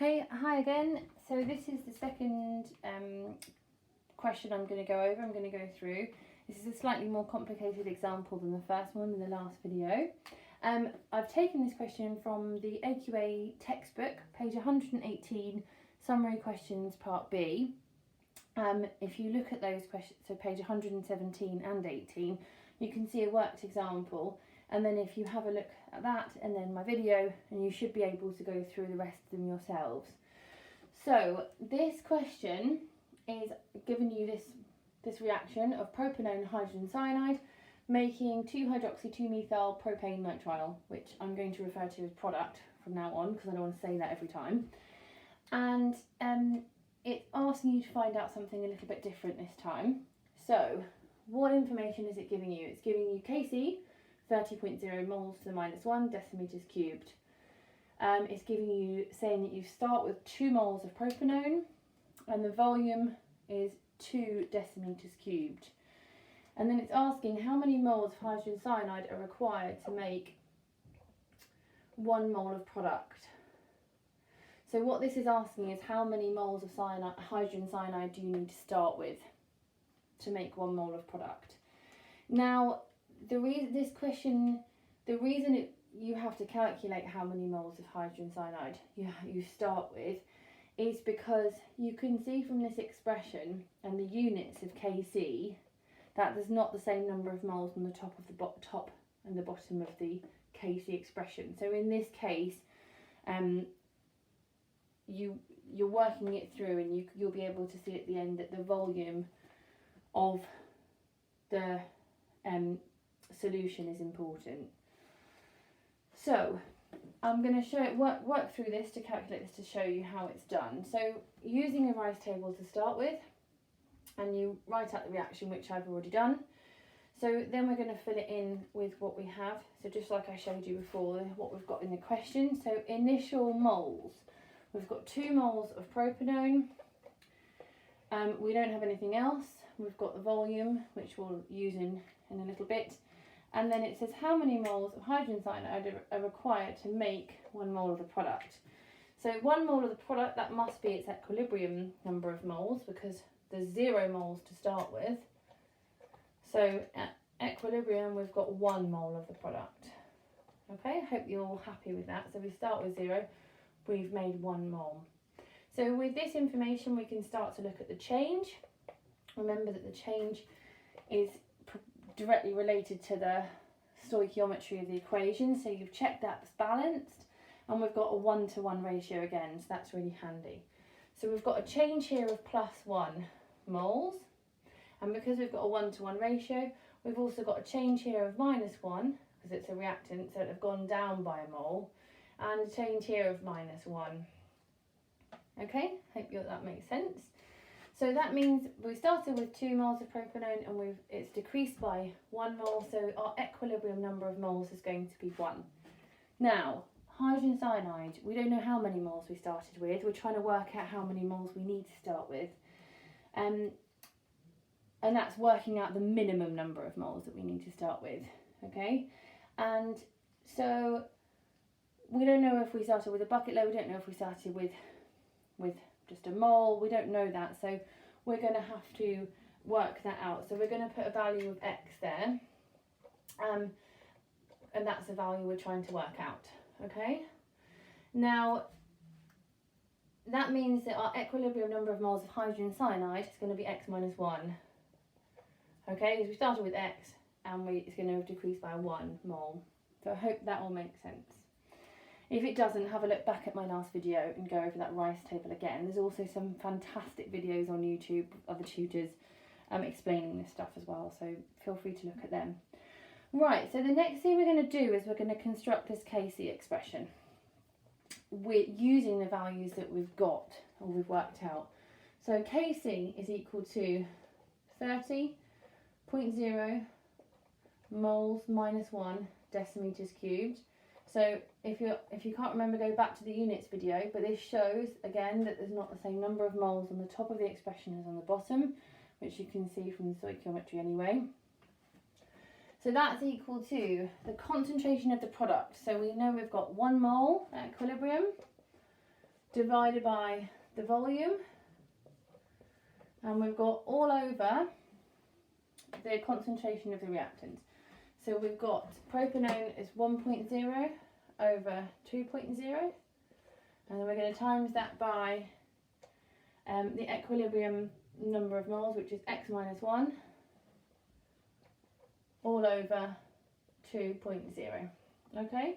Okay, hi again. So this is the second question I'm going to go over. I'm going to go through. This is a slightly more complicated example than the first one in the last video. I've taken this question from the AQA textbook, page 118, summary questions part B. If you look at those questions, so page 117 and 18, you can see a worked example. And then if you have a look at that and then my video, and you should be able to go through the rest of them yourselves. So this question is giving you this reaction of propanone and hydrogen cyanide making 2-hydroxy 2-methyl propane nitrile, which I'm going to refer to as product from now on because I don't want to say that every time. And it's asking you to find out something a little bit different this time. So what information is it giving you? It's giving you Kc, 30.0 moles to the -1 decimeters cubed. It's giving you, saying that you start with 2 moles of propanone and the volume is 2 decimeters cubed. And then it's asking how many moles of hydrogen cyanide are required to make 1 mole of product. So what this is asking is how many moles of hydrogen cyanide do you need to start with to make 1 mole of product. Now, the reason you have to calculate how many moles of hydrogen cyanide you start with is because you can see from this expression and the units of Kc that there's not the same number of moles on the top and the bottom of the Kc expression. So in this case, you're working it through and you'll be able to see at the end that the volume of the solution is important. So I'm going to work through this to calculate this to show you how it's done. So using a rise table to start with, and you write out the reaction, which I've already done. So then we're going to fill it in with what we have. So just like I showed you before, what we've got in the question. So initial moles, we've got 2 moles of propanone. We don't have anything else. We've got the volume, which we'll use in a little bit. And then it says how many moles of hydrogen cyanide are required to make 1 mole of the product. So 1 mole of the product, that must be its equilibrium number of moles because there's 0 moles to start with. So at equilibrium, we've got 1 mole of the product. Okay, I hope you're all happy with that. So we start with 0, we've made 1 mole. So with this information, we can start to look at the change. Remember that the change is directly related to the stoichiometry of the equation, so you've checked that's balanced, and we've got a 1-to-1 ratio again, so that's really handy. So we've got a change here of +1 moles, and because we've got a 1-to-1 ratio, we've also got a change here of -1 because it's a reactant, so it'll have gone down by a mole, and a change here of -1. Okay, hope that makes sense. So that means we started with 2 moles of propanone and it's decreased by 1 mole, so our equilibrium number of moles is going to be 1. Now, hydrogen cyanide, we don't know how many moles we started with. We're trying to work out how many moles we need to start with. And that's working out the minimum number of moles that we need to start with, okay? And so we don't know if we started with a bucket load, we don't know if we started with just a mole, we don't know that, so we're going to have to work that out. So we're going to put a value of x there, and that's the value we're trying to work out, okay? Now, that means that our equilibrium number of moles of hydrogen cyanide is going to be x minus 1, okay? Because we started with x, and it's going to have decreased by 1 mole. So I hope that all makes sense. If it doesn't, have a look back at my last video and go over that rice table again. There's also some fantastic videos on YouTube, other tutors, explaining this stuff as well, so feel free to look at them. Right, so the next thing we're going to do is we're going to construct this Kc expression. We're using the values that we've got, or we've worked out. So Kc is equal to 30.0 moles -1 decimeters cubed. So if you can't remember, go back to the units video, but this shows again that there's not the same number of moles on the top of the expression as on the bottom, which you can see from the stoichiometry anyway. So that's equal to the concentration of the product. So we know we've got 1 mole at equilibrium, divided by the volume, and we've got all over the concentration of the reactant. So we've got propanone is 1.0 over 2.0, and then we're going to times that by the equilibrium number of moles, which is x minus 1, all over 2.0. Okay?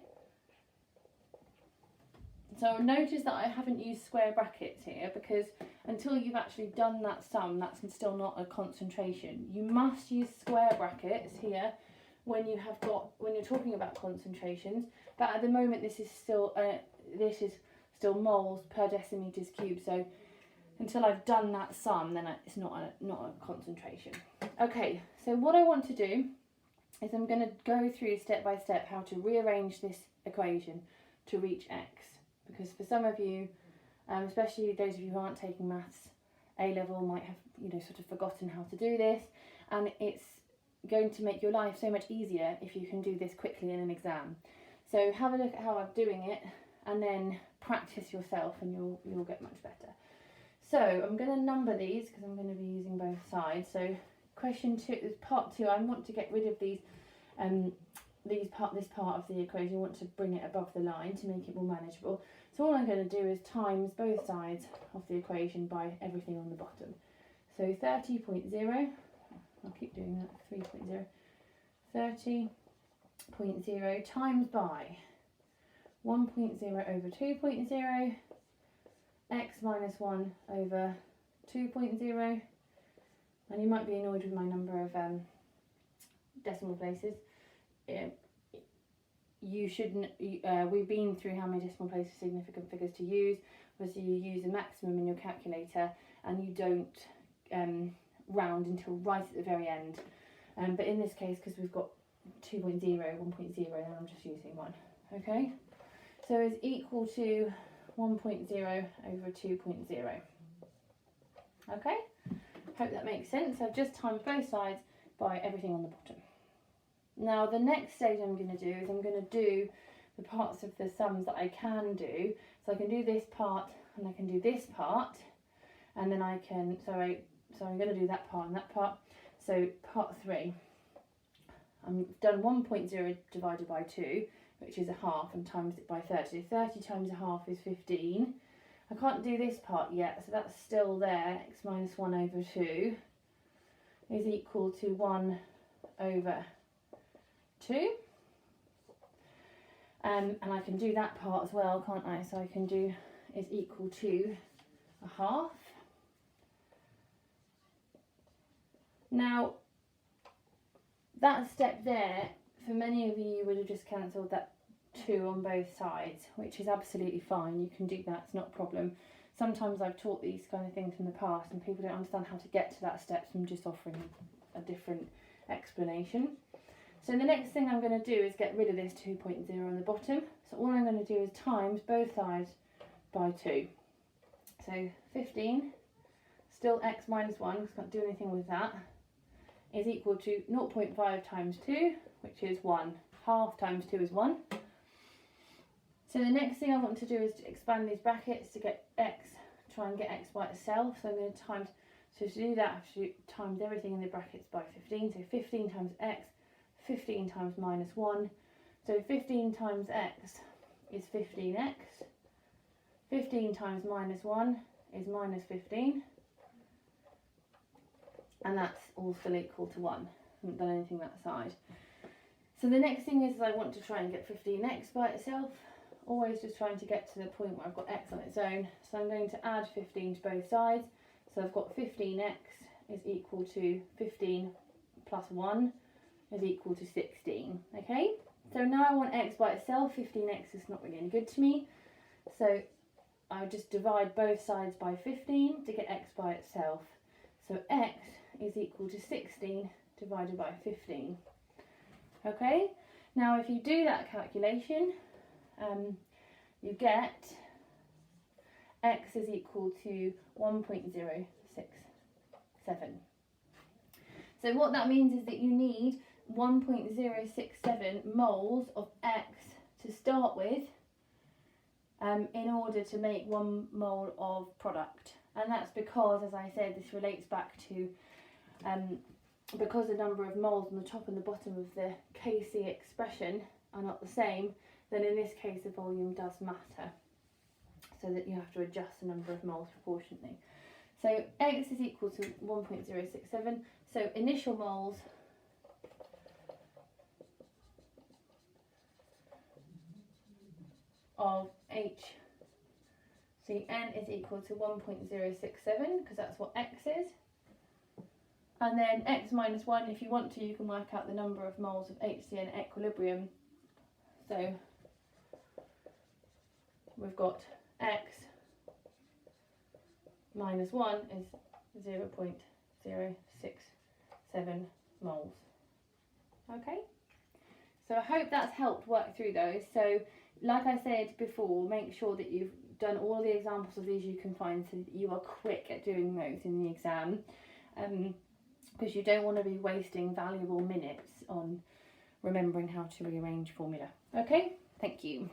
So notice that I haven't used square brackets here, because until you've actually done that sum, that's still not a concentration. You must use square brackets here when you're talking about concentrations. But at the moment, this is still moles per decimeters cubed. So until I've done that sum, then it's not a concentration. Okay. So what I want to do is I'm going to go through step by step how to rearrange this equation to reach x. Because for some of you, especially those of you who aren't taking maths A level, might have sort of forgotten how to do this, and it's going to make your life so much easier if you can do this quickly in an exam. So have a look at how I'm doing it, and then practice yourself, and you'll get much better. So I'm going to number these because I'm going to be using both sides. So question 2 is part 2. I want to get rid of this part of the equation. I want to bring it above the line to make it more manageable. So all I'm going to do is times both sides of the equation by everything on the bottom. So 30.0, I'll keep doing that, 3.0, 30.0 times by 1.0 over 2.0, x minus 1 over 2.0, and you might be annoyed with my number of decimal places. You shouldn't. We've been through how many decimal places, significant figures to use. Obviously, you use a maximum in your calculator, and you don't round until right at the very end. But in this case, because we've got 2.0, 1.0, then I'm just using 1. Okay, so it's equal to 1.0 over 2.0. Okay, hope that makes sense. I've just times both sides by everything on the bottom. Now the next stage I'm going to do is I'm going to do the parts of the sums that I can do. So I can do this part and I can do this part, and then I can, so I'm going to do that part and that part. So part 3, I've done 1.0 divided by 2, which is a half, and times it by 30. So 30 times a half is 15. I can't do this part yet, so that's still there. X minus 1 over 2 is equal to 1 over 2, and I can do that part as well, can't I? So I can do is equal to a half. Now that step there, for many of you would have just cancelled that 2 on both sides, which is absolutely fine. You can do that, it's not a problem. Sometimes I've taught these kind of things in the past and people don't understand how to get to that step, so I'm just offering a different explanation. So the next thing I'm going to do is get rid of this 2.0 on the bottom. So all I'm going to do is times both sides by 2. So 15, still x minus 1, because I can't do anything with that, is equal to 0.5 times 2, which is 1. Half times 2 is 1. So the next thing I want to do is to expand these brackets to get x, try and get x by itself. So I'm going to times, so to do that I have to times everything in the brackets by 15. So 15 times x, 15 times minus 1. So 15 times x is 15x. 15 times minus 1 is minus 15. And that's all still equal to 1. I haven't done anything that side. So the next thing is I want to try and get 15x by itself. Always just trying to get to the point where I've got x on its own. So I'm going to add 15 to both sides. So I've got 15x is equal to 15 plus 1 is equal to 16. Okay, so now I want x by itself. 15x is not really any good to me. So I just divide both sides by 15 to get x by itself. So x is equal to 16 divided by 15. Okay, now if you do that calculation, you get x is equal to 1.067. So what that means is that you need 1.067 moles of x to start with in order to make 1 mole of product. And that's because, as I said, this relates back to because the number of moles on the top and the bottom of the Kc expression are not the same, then in this case the volume does matter, so that you have to adjust the number of moles proportionately. So X is equal to 1.067, so initial moles of HCN is equal to 1.067, because that's what X is. And then X minus 1, if you want to, you can work out the number of moles of HCN at equilibrium. So we've got X minus 1 is 0.067 moles. Okay, so I hope that's helped work through those. So like I said before, make sure that you've done all the examples of these you can find, so that you are quick at doing those in the exam, because you don't want to be wasting valuable minutes on remembering how to rearrange formula. Okay, thank you.